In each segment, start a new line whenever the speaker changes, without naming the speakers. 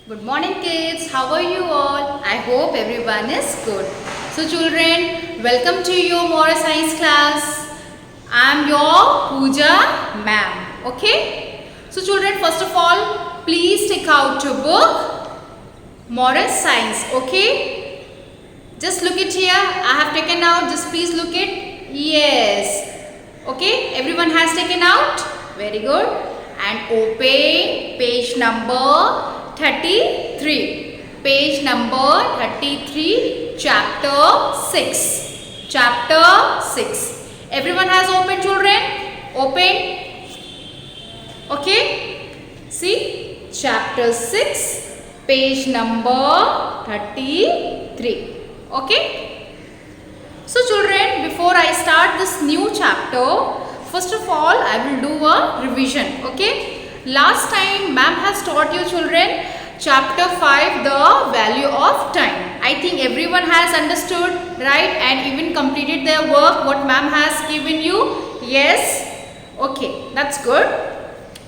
Good morning kids, how are you all? I hope everyone is good. So children, welcome to your moral science class. I am your Pooja ma'am. Okay? So children, first of all, please take out your book moral science. Okay? Just look it here. I have taken out. Just please look it. Yes. Okay? Everyone has taken out? Very good. And open page number 33. Page number 33, chapter 6. Chapter 6. Everyone has opened, children? Open. Okay? See? Chapter 6, page number 33. Okay? So children, before I start this new chapter, first of all, I will do a revision. Okay? Last time, ma'am has taught you children chapter 5, the value of time. I think everyone has understood, right? And even completed their work, what ma'am has given you. Yes? Okay, that's good.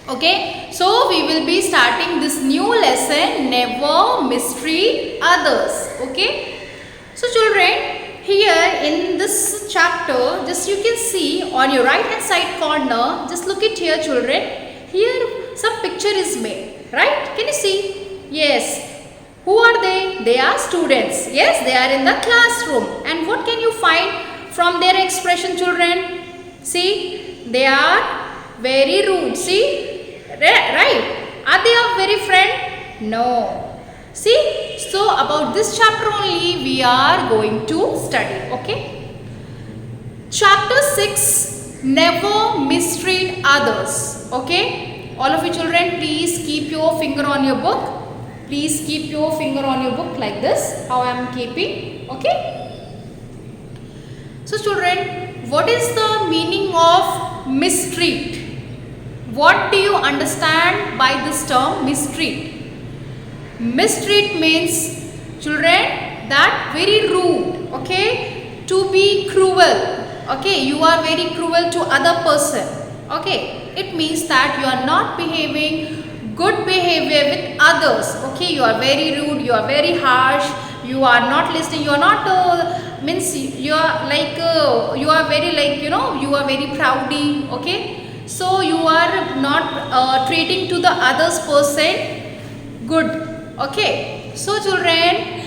Okay, so we will be starting this new lesson, never mistreat others. Okay? So children, here in this chapter, just you can see on your right hand side corner, just look at here children. Here some picture is made, right? Can you see? Yes. Who are they? They are students. Yes, they are in the classroom. And what can you find from their expression, children? See, they are very rude. See, right? Are they a very friend? No. See, so about this chapter only we are going to study. Okay. Chapter 6, never mistreat others. Okay. All of you children, please keep your finger on your book. Please keep your finger on your book like this, how I am keeping. Okay. So children, what is the meaning of mistreat? What do you understand by this term mistreat? Mistreat means children that very rude, okay, to be cruel, okay, you are very cruel to other person, okay, it means that you are not behaving good behavior with others, okay, you are very rude, you are very harsh, you are not listening, you are not means you are like you are very like you are very proudy, okay, so you are not treating to the others person good. Okay, so children,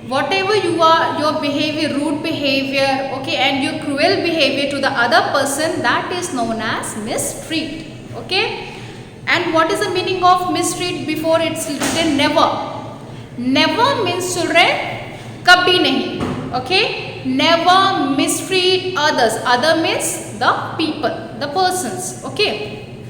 whatever you are, your behavior, rude behavior, okay, and your cruel behavior to the other person, that is known as mistreat. Okay, and what is the meaning of mistreat? Before it's written never. Never means children, kabhi nahi. Okay, never mistreat others. Other means the people, the persons. Okay,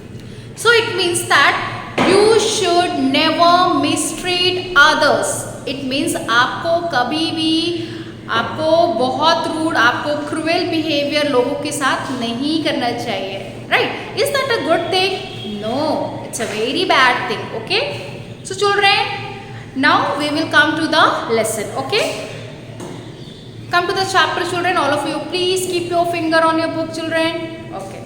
so it means that you should never mistreat others. It means आपको कभी भी आपको बहुत rude, आपको cruel behaviour लोगों के साथ नहीं करना चाहिए. Right? Is that a good thing? No, it's a very bad thing. Okay? So children, now we will come to the lesson. Okay? Come to the chapter, children. All of you, please keep your finger on your book, children. Okay.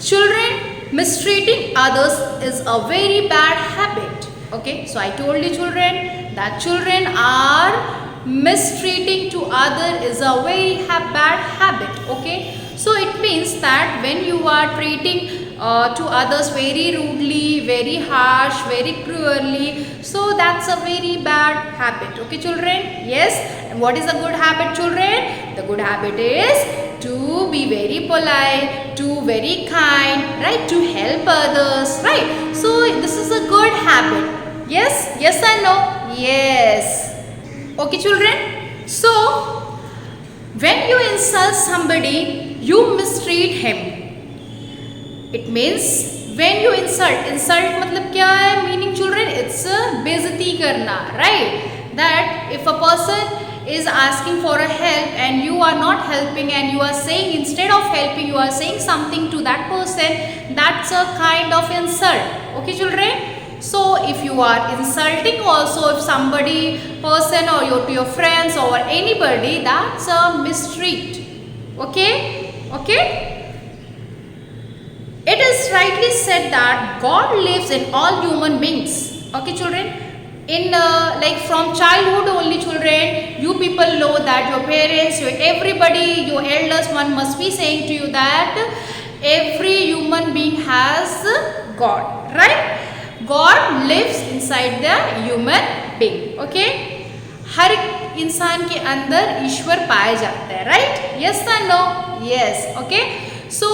Children, mistreating others is a very bad habit. Okay, so I told you children that children are mistreating to other is a very bad habit. Okay, so it means that when you are treating to others very rudely, very harsh, very cruelly, so that's a very bad habit. Okay children, yes. And what is a good habit children? The good habit is to be very polite, to very kind, right, to help others, right. So this is a good habit. Yes, yes or no? Yes. Okay children, so when you insult somebody, you mistreat him. It means when you insult मतलब क्या है meaning children? It's बेइज्जती करना, right? That if a person is asking for a help and you are not helping and you are saying instead of helping you are saying something to that person, that's a kind of insult. Okay children, so if you are insulting also if somebody person or to your friends or anybody, that's a mistreat. Okay. Okay, it is rightly said that God lives in all human beings. Okay children, in like from childhood only children, you people know that your parents, your everybody, your elders one must be saying to you that every human being has God, right? God lives inside the human being. Okay, हर इंसान के अंदर ईश्वर पाया जाता है, right? Yes or no? Yes. Okay, so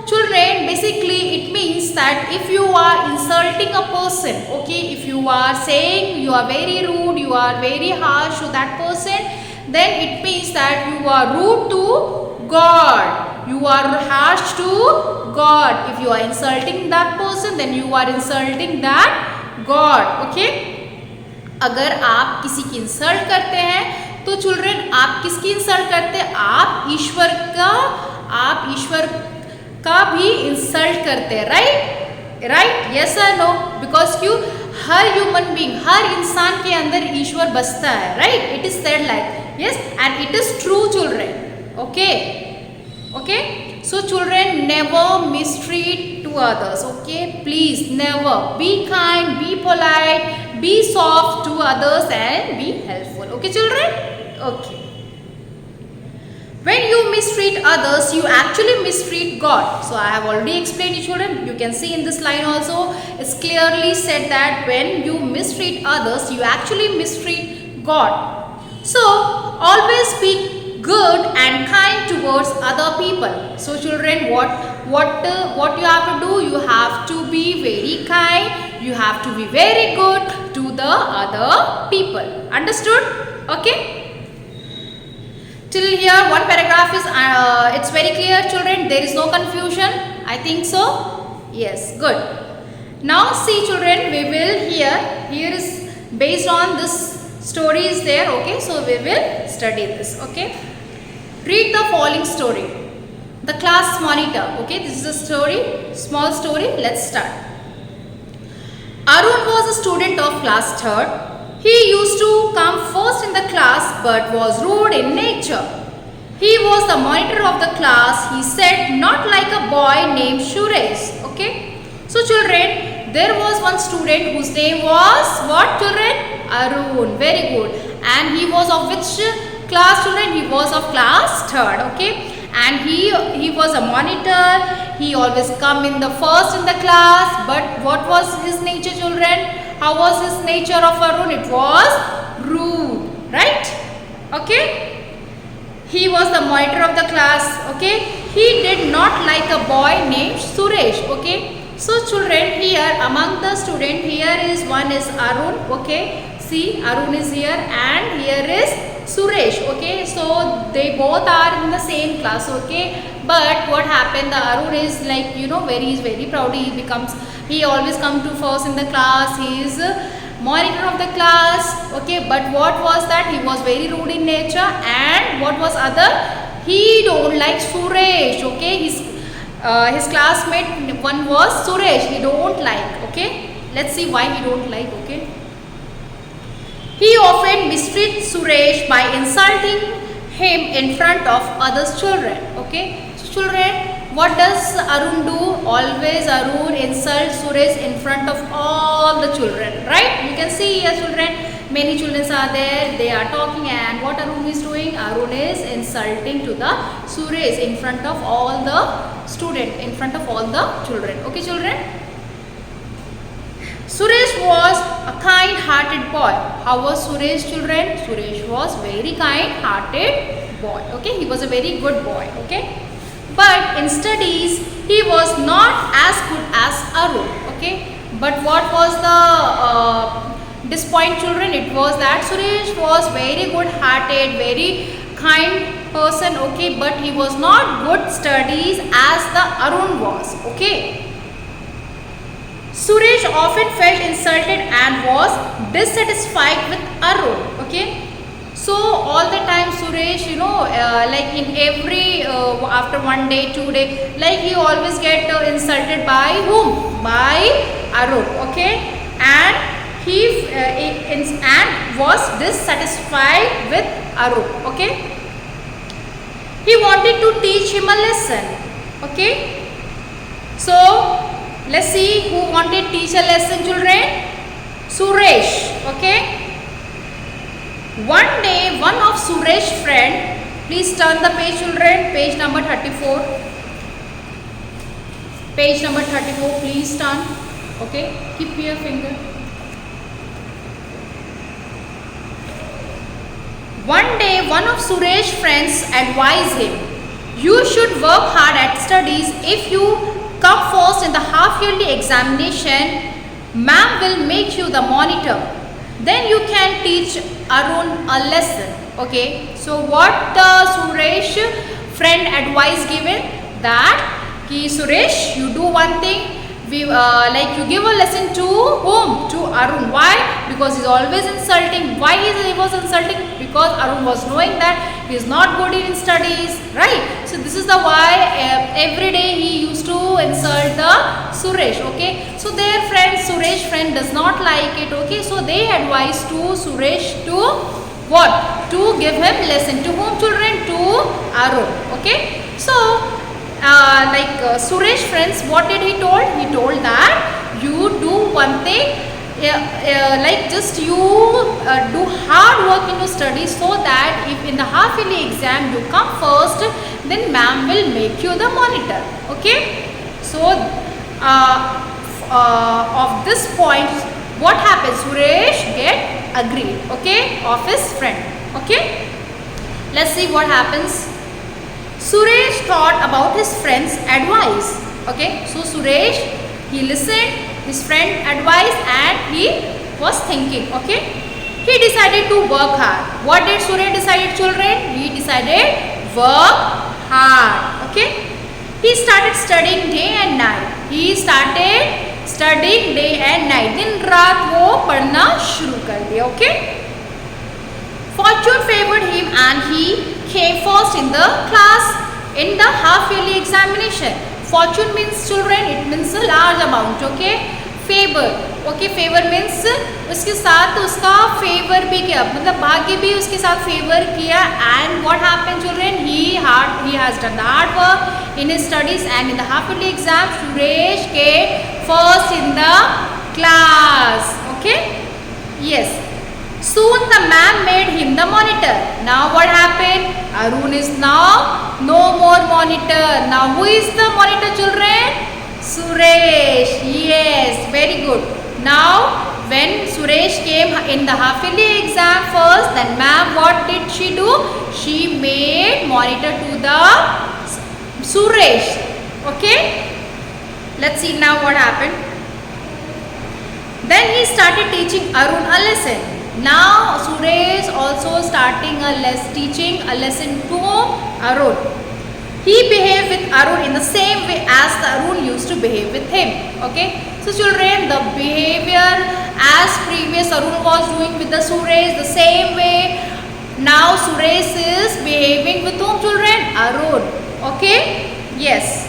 children, basically it means that if you are insulting a person, okay, if you are saying you are very rude, you are very harsh to that person, then it means that you are rude to God, you are harsh to God. If you are insulting that person, then you are insulting that God. Okay, अगर आप किसी की insult करते हैं तो children आप किसकी insult करते हैं? आप ईश्वर का भी इंसल्ट करते हैं, राइट? राइट, यस और नो? बिकॉज क्यों? हर ह्यूमन बीइंग, हर इंसान के अंदर ईश्वर बसता है, right? It is said like, yes, and it is true children. Okay, okay, so children, never mistreat to others. Okay, please never. Be kind, be polite, be soft to others and be helpful. Okay children? Okay. When you mistreat others, you actually mistreat God. So I have already explained you children. You can see in this line also, it's clearly said that when you mistreat others, you actually mistreat God. So always be good and kind towards other people. So children, what you have to do? You have to be very kind. You have to be very good to the other people. Understood? Okay. Till here, one paragraph is it's very clear, children. There is no confusion. I think so. Yes, good. Now see, children, we will here is based on this story is there. Okay, so we will study this. Okay. Read the following story. The class monitor. Okay, this is a story, small story. Let's start. Arun was a student of class 3rd. He used to come first in the class but was rude in nature. He was the monitor of the class. He said, not like a boy named Suresh. Okay, so children, there was one student whose name was what children? Arun. Very good. And he was of which class children? He was of class 3rd. Okay, and he was a monitor. He always come in the first in the class. But what was his nature children? How was his nature of Arun? It was rude, right? Okay, he was the monitor of the class. Okay, he did not like a boy named Suresh. Okay, so children, here among the student, here is one is Arun. Okay, see, Arun is here and here is Suresh. Okay, so they both are in the same class. Okay, but what happened, the Arun is like, you know, he's very proud. He always come to first in the class. He is monitor of the class. Okay, but what was that? He was very rude in nature. And what was other? He don't like Suresh. Okay, his classmate one was Suresh. He don't like. Okay, let's see why he don't like. Okay, he often mistreats Suresh by insulting him in front of other children. Okay, so children, what does Arun do? Always Arun insults Suresh in front of all the children, right? You can see here children, many children are there, they are talking, and what Arun is doing? Arun is insulting to the Suresh in front of all the students, in front of all the children. Okay children? Suresh was a kind-hearted boy. How was Suresh children? Suresh was very kind-hearted boy. Okay, he was a very good boy. Okay, but in studies he was not as good as Arun. Okay, but what was the disappoint children? It was that Suresh was very good-hearted, very kind person. Okay, but he was not good studies as the Arun was. Okay, Suresh often felt insulted and was dissatisfied with Arun. Okay, so all the time Suresh, you know, like in every after 1 day, 2 day, like he always get insulted by whom? By Arun. Okay, and he and was dissatisfied with Arun. Okay, he wanted to teach him a lesson. Okay, so let's see who wanted to teach a lesson children. Suresh. Okay. One day, one of Suresh's friend, please turn the page, children, page number 34. Page number 34, please turn. Okay, keep your finger. One day, one of Suresh's friends advised him, you should work hard at studies. If you come first in the half-yearly examination, ma'am will make you the monitor. Then you can teach Arun a lesson. Okay, so what the Suresh friend advice given, that ki Suresh, you do one thing, like you give a lesson to whom? To Arun. Why? Because he's always insulting. Why he was insulting? Because Arun was knowing that he is not good in studies, right? So this is the why every day he used to insult the Suresh. Okay, so their friend, Suresh friend, does not like it. Okay, so they advise to Suresh to what? To give him lesson. To whom, children? To Arun. Okay, so Suresh friends, what did he told? He told that you do one thing, like just you do hard work in your studies, so that if in the half yearly exam you come first, then ma'am will make you the monitor. Okay, so of this point, what happens? Suresh get agreed, okay, of his friend. Okay, let's see what happens. Suresh thought about his friend's advice. Okay, so Suresh, he listened his friend advice and he was thinking. Okay, he decided to work hard. What did Suresh decide, children? He decided work hard. Okay, he started studying day and night. He started studying day and night. दिन रात वो पढ़ना शुरू कर दिया. Okay. Fortune favored him and he came first in the class in the half yearly examination. Fortune means, children, it means a large amount. Okay, favor. Okay, favor means उसके साथ उसका favor भी किया, मतलब भाग्य भी उसके साथ favor किया. And what happened, children? He has done the hard work in his studies, and in the half yearly exam, Suresh came first in the class. Okay, yes. Soon the ma'am made him the monitor. Now what happened? Arun is now no more monitor. Now who is the monitor, children? Suresh. Yes, very good. Now when Suresh came in the half yearly exam first, then ma'am, what did she do? She made monitor to the Suresh. Okay, let's see now what happened. Then he started teaching Arun a lesson. Now Suresh also starting teaching a lesson to Arun. He behaved with Arun in the same way as the Arun used to behave with him. Okay, so children, the behavior as previous Arun was doing with the Suresh, the same way now Suresh is behaving with whom, children? Arun. Okay, yes.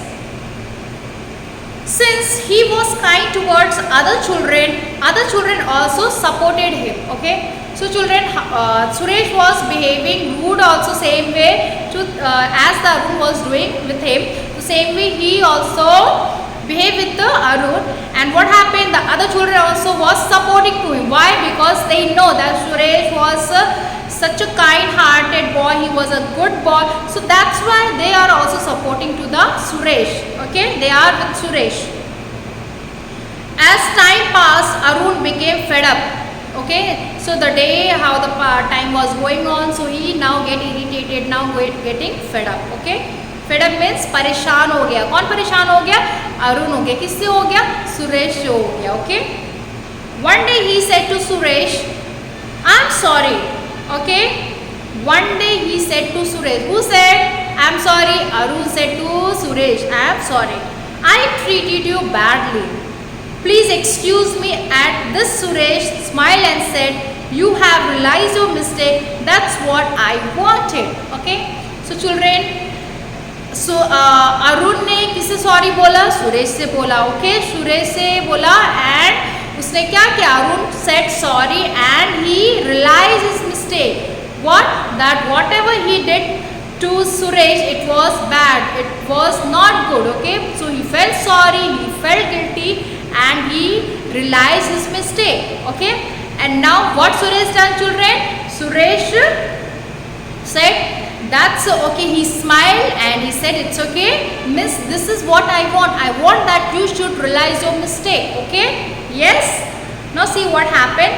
Since he was kind towards other children also supported him. Okay, so children, Suresh was behaving rude also same way to as the Arun was doing with him. The same way he also behaved with the Arun. And what happened? The other children also was supporting to him. Why? Because they know that Suresh was such a kind-hearted boy. He was a good boy. So that's why they are also supporting to the Suresh. Okay, they are with Suresh. As time passed, Arun became fed up. Okay, so the day how the time was going on, so he now get irritated, now getting fed up. Okay, fed up means परेशान हो गया. कौन परेशान हो गया? अरुण हो गया. किससे हो गया? सुरेश से हो गया. Okay, one day he said to Suresh, I'm sorry. Okay, one day he said to Suresh. Who said? I'm sorry. Arun said to Suresh, I'm sorry. I treated you badly. Please excuse me. At this, Suresh smiled and said, you have realized your mistake. That's what I wanted. Okay, so children, so Arun ने किससे sorry बोला? सुरेश से बोला. Okay, Suresh से बोला and उसने क्या किया? Arun said sorry and he realized his mistake. What? That whatever he did to Suresh, it was bad. It was not good. Okay, so he felt sorry, he felt guilty and he realize his mistake. Okay, and now what Suresh done, children? Suresh said, that's okay. He smiled and he said, it's okay, miss, this is what I want. I want that you should realize your mistake. Okay, yes. Now see what happened.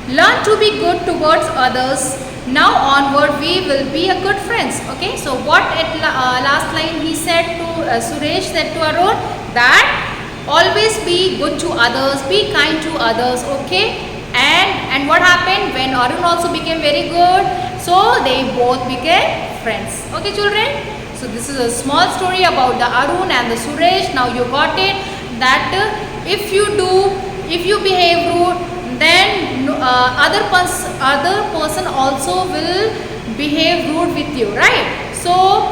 Learn to be good towards others. Now onward we will be a good friends. Okay, so what at last line he said to Suresh said to Arun, that always be good to others, be kind to others. Okay, and what happened when Arun also became very good? So they both became friends. Okay, children. So this is a small story about the Arun and the Suresh. Now you got it, that if you behave rude, then other person also will behave rude with you, right? So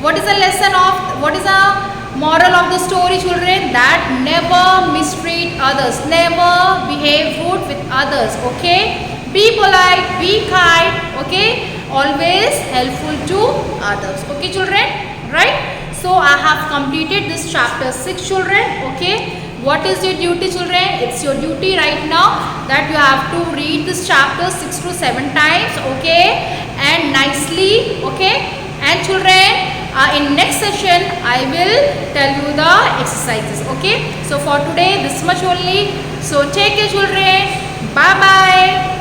what is the lesson of, what is the moral of the story, children? That never mistreat others, never behave rude with others. Okay, be polite, be kind. Okay, always helpful to others. Okay, children, right? So I have completed this chapter 6, children. Okay, what is your duty, children? It's your duty right now that you have to read this chapter 6 to 7 times. Okay, and nicely. Okay, and children, in next session I will tell you the exercises. Okay, so for today this much only. So take care, children. Bye bye.